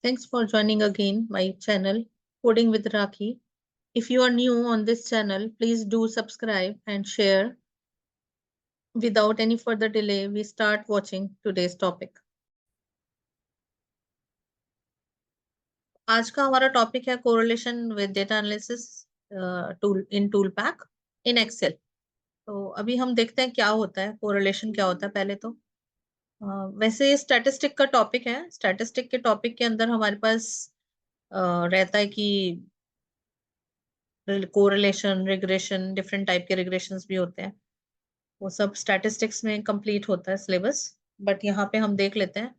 Thanks for joining again my channel Coding with Rakhi. If you are new on this channel, please do subscribe and share. Without any further delay, we start watching today's topic. आज का हमारा topic है correlation with data analysis tool in tool pack in Excel. तो अभी हम देखते हैं क्या होता है कोरिलेशन, क्या होता है पहले तो। वैसे स्टैटिस्टिक का टॉपिक है। स्टैटिस्टिक के टॉपिक के अंदर हमारे पास रहता है कि कोरिलेशन, रिग्रेशन, डिफरेंट टाइप के रिग्रेशंस भी होते हैं। वो सब स्टैटिस्टिक्स में कंप्लीट होता है सिलेबस। बट यहाँ पे हम देख लेते हैं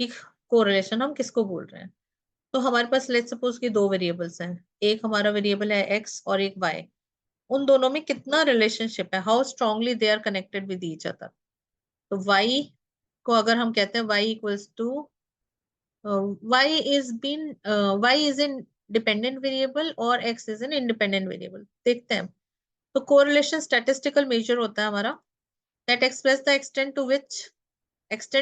कि कोरिलेशन हम किसको बोल रहे हैं। तो हमारे पास लेट्स सपोज कि दो वेरिएबल्स हैं, एक हमारा वेरिएबल है एक्स और एक वाई। उन दोनों में कितना रिलेशनशिप है, how strongly they are connected with each other. तो वाई को अगर हम कहते हैं Y equals to Y is in dependent variable और X is an independent variable. देखते हैं। तो कोरिलेशन स्टैटिस्टिकल मेजर होता है हमारा that express the extent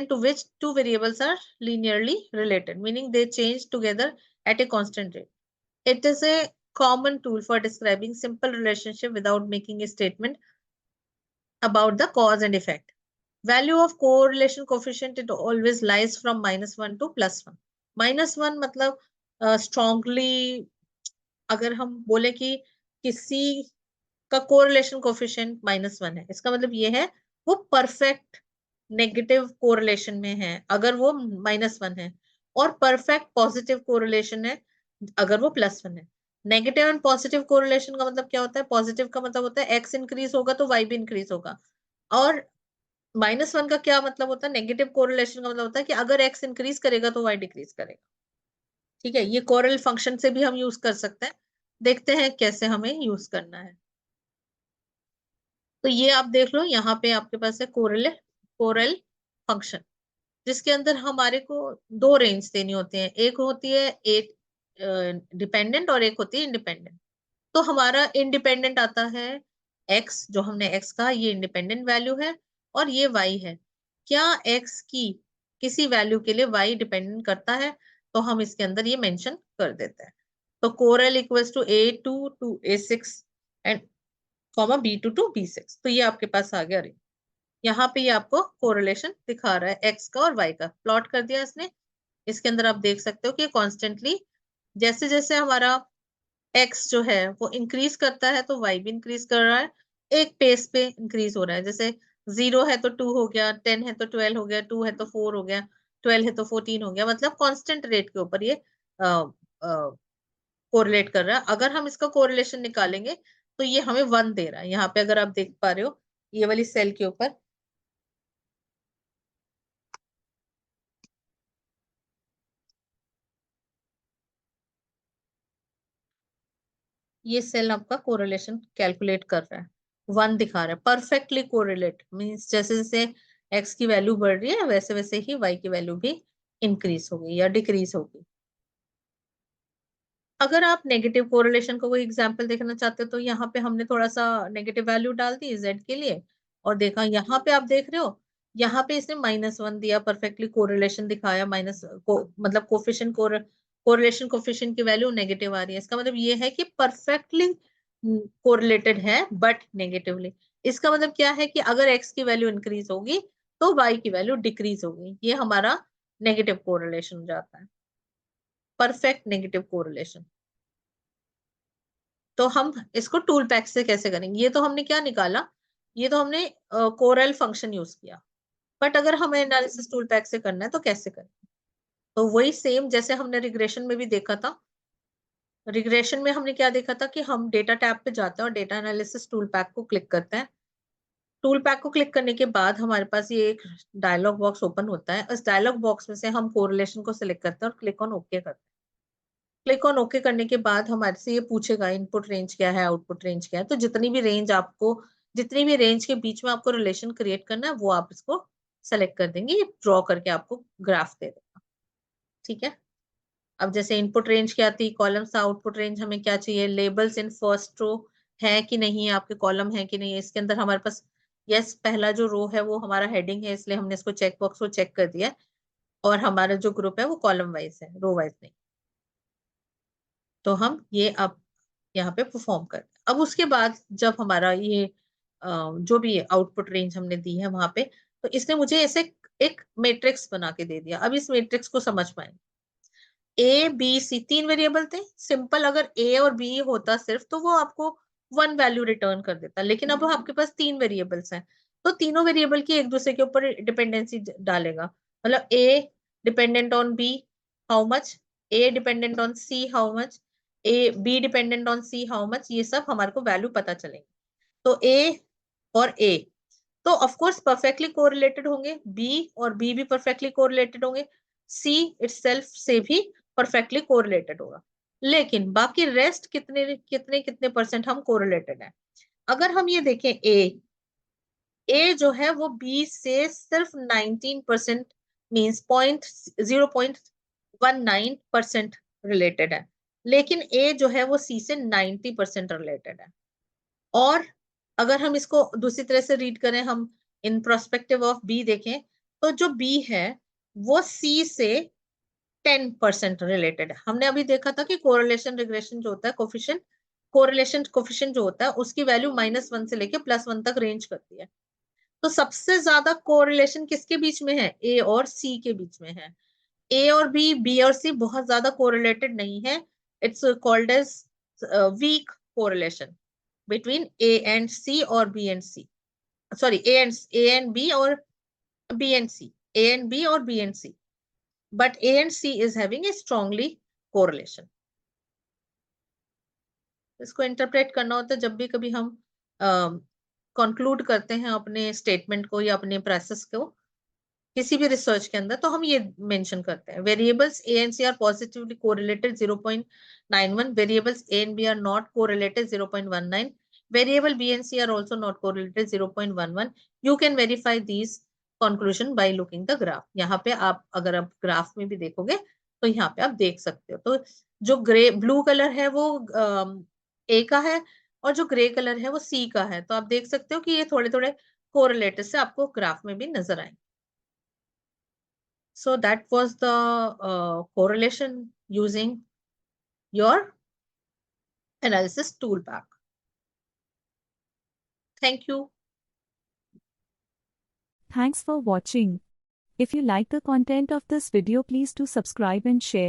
to which two variables are linearly related, meaning they change together at a constant rate. It is a common tool for describing simple relationship without making a statement about the cause and effect. Value of correlation coefficient, it always lies from -1 to +1. -1 मतलब strongly अगर हम बोले कि किसी का correlation coefficient -1 है, इसका मतलब ये है वो परफेक्ट नेगेटिव कोरिलेशन में है अगर वो -1 है, और परफेक्ट पॉजिटिव कोरिलेशन है अगर वो +1 है। नेगेटिव एंड पॉजिटिव कोरिलेशन का मतलब क्या होता है? पॉजिटिव का मतलब होता है एक्स इंक्रीज होगा तो वाई भी इंक्रीज होगा, और -1 का क्या मतलब होता है? नेगेटिव कोरिलेशन का मतलब होता है कि अगर एक्स इंक्रीज करेगा तो वाई डिक्रीज करेगा। ठीक है, ये कोरल फंक्शन से भी हम यूज कर सकते हैं। देखते हैं कैसे हमें यूज करना है। तो ये आप देख लो, यहाँ पे आपके पास है कोरल फंक्शन, जिसके अंदर हमारे को दो रेंज देनी होती है। एक होती है एक डिपेंडेंट और एक होती है इंडिपेंडेंट। तो हमारा इंडिपेंडेंट आता है एक्स, जो हमने एक्स कहा ये इंडिपेंडेंट वैल्यू है, और ये वाई है। क्या एक्स की किसी वैल्यू के लिए वाई डिपेंडेंट करता है? तो हम इसके अंदर ये मेंशन कर देते हैं। तो correl equals to A2 to A6 and comma B2 to B6। तो ये आपके पास आ गया रे। यहाँ पे ये आपको कोरिलेशन दिखा रहा है एक्स का और वाई का, प्लॉट कर दिया इसने। इसके अंदर आप देख सकते हो कि कॉन्स्टेंटली जैसे जैसे हमारा एक्स जो है वो इंक्रीज करता है तो वाई भी इंक्रीज कर रहा है, एक पेस पे इंक्रीज हो रहा है। जैसे 0 है तो 2 हो गया, 10 है तो 12 हो गया, 2 है तो 4 हो गया, 12 है तो 14 हो गया। मतलब कांस्टेंट रेट के ऊपर ये कोरिलेट कर रहा है। अगर हम इसका कोरिलेशन निकालेंगे तो ये हमें 1 दे रहा है। यहाँ पे अगर आप देख पा रहे हो ये वाली सेल के ऊपर, ये सेल आपका कोरिलेशन कैलकुलेट कर रहा है, 1 दिखा रहा है। परफेक्टली कोरिलेट मीन्स जैसे जैसे एक्स की वैल्यू बढ़ रही है वैसे वैसे ही वाई की वैल्यू भी इंक्रीज होगी या डिक्रीज होगी। अगर आप नेगेटिव कोरिलेशन का कोई एग्जांपल देखना चाहते हो तो यहाँ पे हमने थोड़ा सा नेगेटिव वैल्यू डाल दी जेड के लिए, और देखा यहाँ पे आप देख रहे हो, यहाँ पे इसने -1 दिया, परफेक्टली कोरिलेशन दिखाया। मतलब कोरिलेशन कोफिशिएंट की वैल्यू नेगेटिव आ रही है। इसका मतलब ये है कि परफेक्टली कोरिलेटेड है बट नेगेटिवली। इसका मतलब क्या है कि अगर एक्स की वैल्यू इंक्रीज होगी तो वाई की वैल्यू डिक्रीज होगी। ये हमारा नेगेटिव कोरिलेशन हो जाता है, परफेक्ट नेगेटिव कोरिलेशन। तो हम इसको टूल पैक से कैसे करेंगे? ये तो हमने क्या निकाला, ये तो हमने कोरल फंक्शन यूज किया। बट अगर हमें एनालिसिस टूल पैक से करना है तो कैसे करें? तो वही सेम जैसे हमने रिग्रेशन में भी देखा था। रिग्रेशन में हमने क्या देखा था कि हम डेटा टैब पे जाते हैं और डेटा एनालिसिस टूल पैक को क्लिक करते हैं। टूल पैक को क्लिक करने के बाद हमारे पास ये एक डायलॉग बॉक्स ओपन होता है। इस डायलॉग बॉक्स में से हम कोरिलेशन को सिलेक्ट करते हैं और क्लिक ऑन ओके करते हैं। क्लिक ऑन ओके करने के बाद हमारे से ये पूछेगा इनपुट रेंज क्या है, आउटपुट रेंज क्या है। तो जितनी भी रेंज के बीच में आपको रिलेशन क्रिएट करना है वो आप इसको सेलेक्ट कर देंगे, ये ड्रॉ करके आपको ग्राफ दे देगा। ठीक है, अब जैसे इनपुट रेंज क्या थी, कॉलम था। आउटपुट रेंज हमें क्या चाहिए, लेबल्स इन फर्स्ट रो है कि नहीं, आपके कॉलम है कि नहीं। इसके अंदर हमारे पास यस, पहला जो रो है वो हमारा हेडिंग है, इसलिए हमने इसको चेक बॉक्स को चेक कर दिया। और हमारा जो ग्रुप है वो कॉलम वाइज है, रो वाइज नहीं। तो हम ये अब यहाँ पे परफॉर्म करते हैं। अब उसके बाद जब हमारा ये जो भी आउटपुट रेंज हमने दी है वहां पे, तो इसने मुझे ऐसे एक मैट्रिक्स बना के दे दिया। अब इस मैट्रिक्स को समझ पाए, ए बी सी तीन वेरिएबल थे। सिंपल अगर ए और बी होता सिर्फ तो वो आपको वन वैल्यू रिटर्न कर देता, लेकिन अब आपके पास तीन वेरिएबल्स हैं, तो तीनों वेरिएबल की एक दूसरे के ऊपर डिपेंडेंसी डालेगा। मतलब A dependent on B how much, A dependent on C how much, A B dependent on C how much, ये सब हमारे को वैल्यू पता चलेंगे। तो ए और ए तो ऑफ कोर्स परफेक्टली कोरिलेटेड होंगे, बी और बी भी परफेक्टली कोरिलेटेड होंगे, सी इटसेल्फ से भी परफेक्टली कोरिलेटेड होगा। लेकिन बाकी रेस्ट कितने कितने कितने परसेंट हम कोरिलेटेड है। अगर हम ये देखें, ए जो है वो बी से सिर्फ 19% मीन्स 0.19% रिलेटेड है, लेकिन ए जो है वो सी से 90% रिलेटेड है। और अगर हम इसको दूसरी तरह से रीड करें, हम इन प्रोस्पेक्टिव ऑफ बी देखें, तो जो बी है वो सी से 10% रिलेटेड है। हमने अभी देखा था कि कोरिलेशन रिग्रेशन जो होता है, कोफिशिएंट कोरिलेशन कोफिशिएंट जो होता है उसकी वैल्यू -1 से लेके +1 तक रेंज करती है। तो सबसे ज्यादा कोरिलेशन किसके बीच में है, ए और सी के बीच में है। ए और बी और सी बहुत ज्यादा कोरिलेटेड नहीं है। It's called as weak correlation between A and C or B and C. Sorry, A and B or B and C. A and B or B and C. But A and C is having a strongly correlation. इसको interpret करना होता है जब भी कभी हम conclude करते हैं अपने स्टेटमेंट को या अपने प्रोसेस को किसी भी रिसर्च के अंदर, तो हम ये मेंशन करते हैं, variables A and C are positively correlated 0.91, variables A and B are not correlated 0.19, variable B and C are also not correlated 0.11। You can verify these conclusion by looking the graph. यहाँ पे आप अगर आप graph में भी देखोगे तो यहाँ पे आप देख सकते हो। तो जो ग्रे ब्लू कलर है वो ए का है, और जो ग्रे कलर है वो सी का है। तो आप देख सकते हो कि ये थोड़े थोड़े कोरिलेटेड से आपको ग्राफ में भी नजर आएंगे। So that was the correlation using your analysis toolpack. Thank you. Thanks for watching. If you like the content of this video, please do subscribe and share.